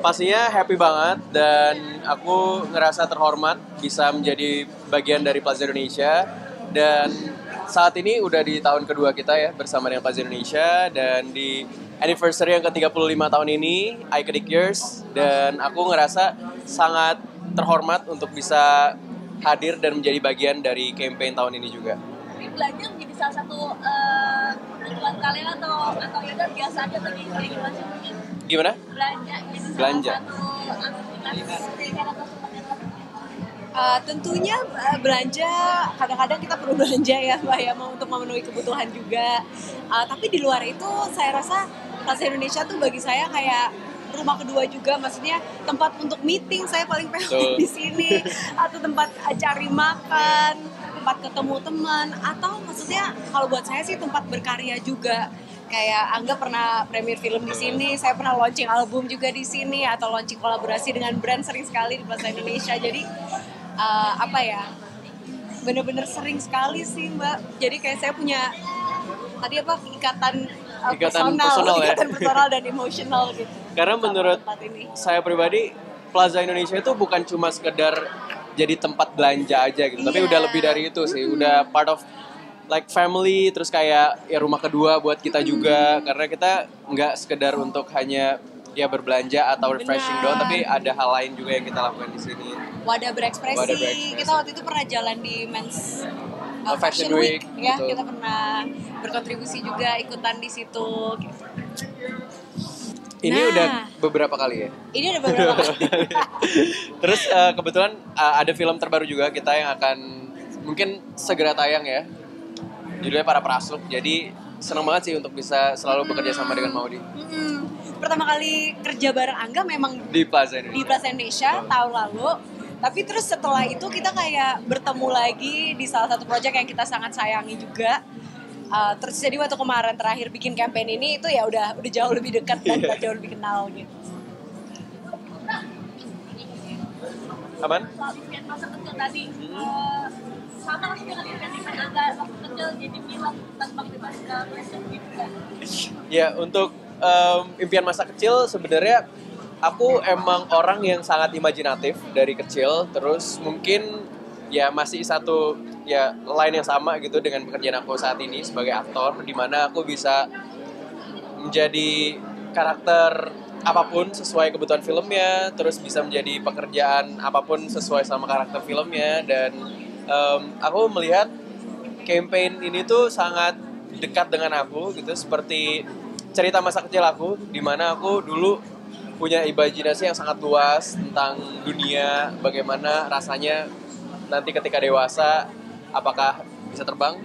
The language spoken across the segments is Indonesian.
Pastinya happy banget dan aku ngerasa terhormat bisa menjadi bagian dari Plaza Indonesia. Dan saat ini udah di tahun kedua kita ya bersama dengan Plaza Indonesia, dan di anniversary yang ke-35 tahun ini, Iconic Years, dan aku ngerasa sangat terhormat untuk bisa hadir dan menjadi bagian dari campaign tahun ini juga. Tapi belanja menjadi salah satu kebutuhan kalian atau ya udah biasa aja bagi gimana sih mungkin? Gimana? Belanja jadi Belanja. salah satu aktivitas skincare atau seperti apa? Tentunya belanja, kadang-kadang kita perlu belanja ya Mbak ya, untuk memenuhi kebutuhan juga. Tapi di luar itu saya rasa Plaza Indonesia tuh bagi saya kayak rumah kedua juga, maksudnya tempat untuk meeting saya paling pengen di sini, atau tempat cari makan, tempat ketemu teman, atau maksudnya kalau buat saya sih tempat berkarya juga. Kayak Angga pernah premier film di sini, saya pernah launching album juga di sini, atau launching kolaborasi dengan brand sering sekali di Plaza Indonesia. Jadi bener-bener sering sekali sih Mbak. Jadi kayak saya punya ikatan personal ya? Ikatan personal dan emosional gitu. Karena menurut saya pribadi, Plaza Indonesia itu bukan cuma sekedar jadi tempat belanja aja gitu, tapi udah lebih dari itu sih. Udah part of like family, terus kayak ya rumah kedua buat kita juga, karena kita nggak sekedar untuk hanya ya berbelanja atau refreshing doang, tapi ada hal lain juga yang kita lakukan di sini. Wadah berekspresi. Kita waktu itu pernah jalan di Men's Fashion Week ya, betul. kita pernah berkontribusi juga ikutan di situ gitu. Ini udah beberapa kali ya? Ini udah beberapa kali. Terus kebetulan ada film terbaru juga kita yang akan mungkin segera tayang ya. Judulnya Para Prasuk. Jadi senang banget sih untuk bisa selalu bekerja sama dengan Maudy. Pertama kali kerja bareng Angga memang Di Plaza Indonesia. Di Plaza Indonesia tahun lalu. Tapi terus setelah itu kita kayak bertemu lagi di salah satu proyek yang kita sangat sayangi juga. Terus jadi waktu kemarin terakhir bikin campaign ini itu ya udah jauh lebih dekat dan udah jauh lebih kenal gitu. Aman? Soal impian masa kecil tadi, sama nggak sih dengan impian Angga waktu kecil jadi film tanpa bebas fashion gitu kan? Ya, untuk impian masa kecil sebenarnya aku emang orang yang sangat imajinatif dari kecil. Terus mungkin ya masih satu ya line yang sama gitu dengan pekerjaan aku saat ini sebagai aktor, di mana aku bisa menjadi karakter apapun sesuai kebutuhan filmnya, terus bisa menjadi pekerjaan apapun sesuai sama karakter filmnya. Dan aku melihat campaign ini tuh sangat dekat dengan aku gitu, seperti cerita masa kecil aku, di mana aku dulu punya imajinasi yang sangat luas tentang dunia, bagaimana rasanya nanti ketika dewasa, apakah bisa terbang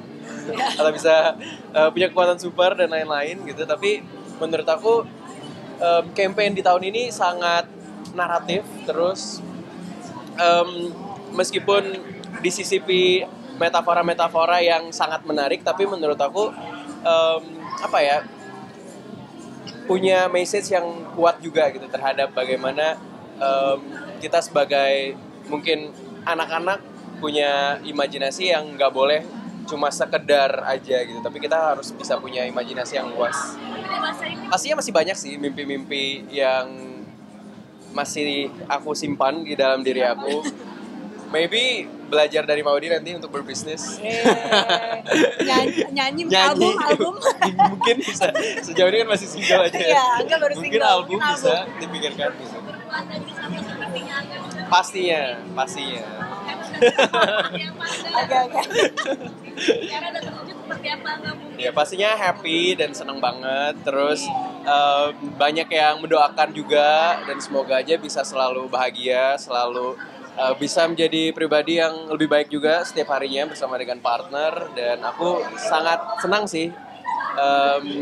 atau bisa punya kekuatan super dan lain-lain gitu. Tapi menurut aku campaign di tahun ini sangat naratif, terus meskipun disisipi metafora-metafora yang sangat menarik, tapi menurut aku punya message yang kuat juga gitu terhadap bagaimana kita sebagai mungkin anak-anak punya imajinasi yang nggak boleh cuma sekedar aja gitu, tapi kita harus bisa punya imajinasi yang luas. Pastinya masih banyak sih mimpi-mimpi yang masih aku simpan di dalam diri aku. Maybe belajar dari Maudy nanti untuk berbisnis. Nyanyi. album. Mungkin bisa. Sejauh ini kan masih single aja ya. Iya, Angga baru mungkin single. album bisa dipikirkan gitu. Pastinya. Oke. Karena udah terwujud seperti apa Angga mungkin? Ya pastinya happy dan seneng banget. Terus banyak yang mendoakan juga, dan semoga aja bisa selalu bahagia, selalu bisa menjadi pribadi yang lebih baik juga setiap harinya bersama dengan partner. Dan aku sangat senang sih,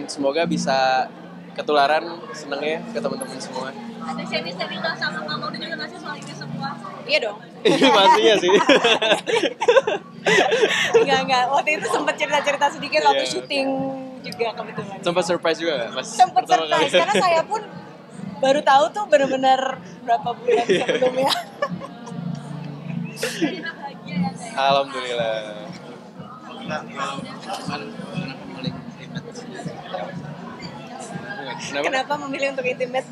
semoga bisa ketularan senengnya ke teman-teman semua. Ada sharing sama Mama udah juga nggak sih soal ini semua? Iya dong. Pastinya sih. Enggak. Waktu itu sempat cerita-cerita sedikit waktu syuting juga kebetulan. Sempat surprise juga nggak? Sempat surprise karena saya pun baru tahu tuh benar-benar berapa bulan sebelumnya. Jadi bahagia ya kayak. Alhamdulillah. Kenapa memilih untuk intimate?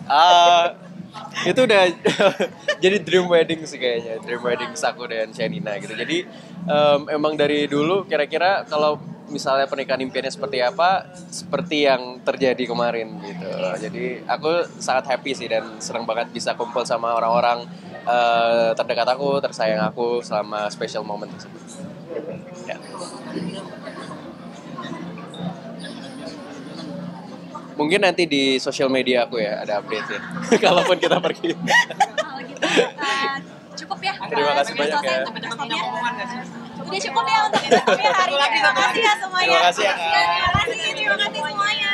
Itu udah jadi dream wedding sih kayaknya, dream wedding aku dan Shenina gitu. Jadi emang dari dulu kira-kira kalau misalnya pernikahan impiannya seperti apa, seperti yang terjadi kemarin gitu. Jadi aku sangat happy sih dan senang banget bisa kumpul sama orang-orang terdekat aku, tersayang aku selama special moment tersebut. Ya. Mungkin nanti di sosial media aku ya ada update ya. Kalaupun kita pergi. Kalau gitu cukup ya. Terima kasih banyak ya. Udah cukup ya untuk interview hari ini. Terima kasih ya semuanya. Terima kasih ya. Terima kasih semuanya.